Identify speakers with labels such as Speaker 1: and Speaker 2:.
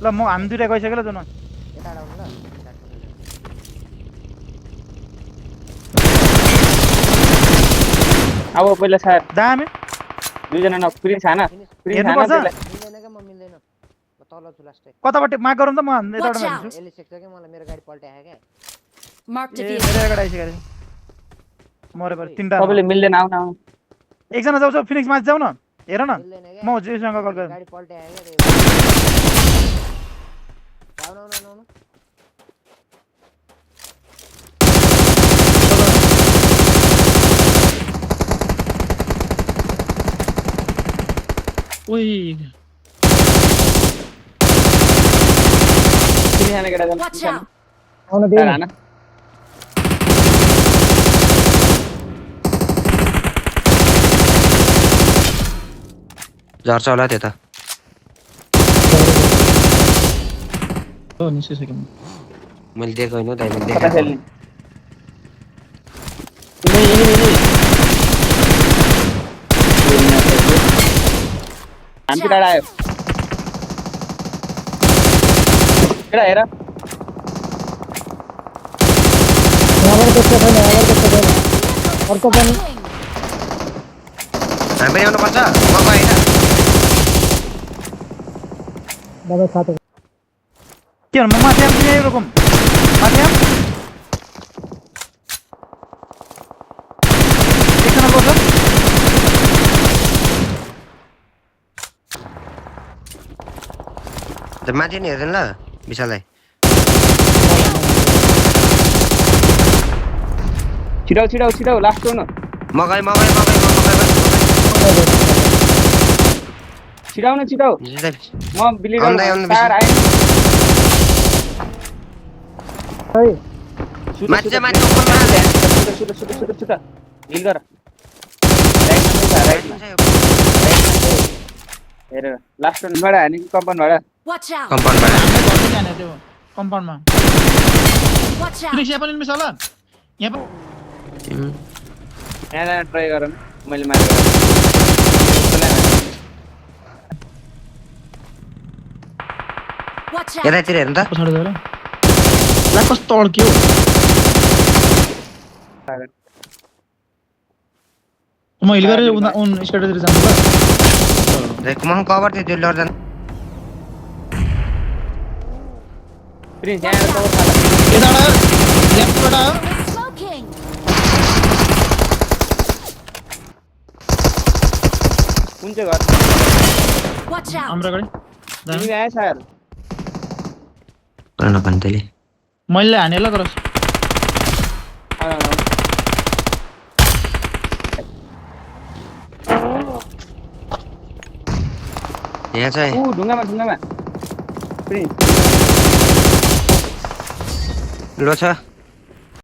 Speaker 1: ल म हामी दुइटा गइसक्यो ल जुन
Speaker 2: यता आउनु ल
Speaker 3: अब पहिला सार
Speaker 1: दामी
Speaker 3: दुईजना न प्रिन्स खाना प्रिन्स खाना
Speaker 1: हेर्नुपर्छ
Speaker 3: त्यसलाई
Speaker 2: मिल्दैन क्या म मिल्दैन म तल छु लास्टै
Speaker 1: कतापट्टि माग गरौँ त म यताबाट
Speaker 4: Watch
Speaker 1: मारिदिन्छु
Speaker 4: out!
Speaker 2: यसले सेक्छ कि मलाई मेरो गाडी पल्टायो क्या
Speaker 4: Marked a
Speaker 1: ए
Speaker 4: vehicle.
Speaker 1: मेरो अगाडि आइसक्यो मरे पऱ्यो तिनवटा
Speaker 3: सबैले मिल्दैन आउन आउन
Speaker 1: एकजना जाउँछ फिनिक्स माथि जाऊ न हेर न
Speaker 2: मिल्दैन क्या
Speaker 1: म जेसँग कल गरेँ
Speaker 2: गाडी पल्टायो क्या आउनु आउनु आउनु
Speaker 5: ओइ
Speaker 3: प्रिन्स खाना केटा जानु
Speaker 4: Watch out!
Speaker 2: आउनु
Speaker 3: सार हाना
Speaker 6: झर्छ होला त्यो त
Speaker 5: हो निस्किसक्यो
Speaker 6: मैले दिएको होइन दाइ मैले
Speaker 3: कता
Speaker 6: देखाएको
Speaker 3: खेल्ने यिनी हामी टाढा आयो केटा हेर
Speaker 4: Vehicle following.
Speaker 6: हामी पनि आउनुपर्छ मको होइन
Speaker 1: के भन्नु म माथि आम तिमी रकम माथि आम एकजना गर्छ
Speaker 6: माथि नि हेर्दैन ल विशाललाई
Speaker 3: छिटाउ छिटाउ छिटाउ लास्ट हो न
Speaker 6: मकै
Speaker 3: छिटाउ न छिटाउ म बिलिडर
Speaker 6: आउँदै आउनु
Speaker 3: सार आएँ
Speaker 6: माथि चाहिँ माथि उपरमा
Speaker 3: छुट हिल गर राइटमा हेर लास्ट बाट हाने कि कम्पाउन्डबाट
Speaker 4: Watch out!
Speaker 6: कम्पाउन्डबाट
Speaker 5: हामीले घरमै जाने त्यो कम्पाउन्डमा
Speaker 4: Watch out!
Speaker 5: फिनिक्स यहाँ पनि मिस होला यहाँ पनि
Speaker 3: यहाँ ट्राई गर न मैले मारेको
Speaker 4: Watch out!
Speaker 6: यतातिर हेर्नु त
Speaker 5: पछाडि गएर ला कस्तो अड्क्यो म हिल गरेर उन स्टेटतिर जान्छु ल
Speaker 6: म कभर थियो त्यो लड जानु
Speaker 3: प्रिन्स यहाँ आएर कभर खा
Speaker 5: यताबाट लेफ्टबाट आयो
Speaker 4: Smoking!
Speaker 3: कुन चाहिँ घर
Speaker 4: Watch out!
Speaker 5: हाम्रो अगाडि
Speaker 3: तिमी आए सार
Speaker 6: गर्न पनि त्यसले
Speaker 5: मैले हाने ल तर
Speaker 6: यहाँ चाहिँ
Speaker 3: ढुङ्गामा प्रिन्स
Speaker 6: लो छ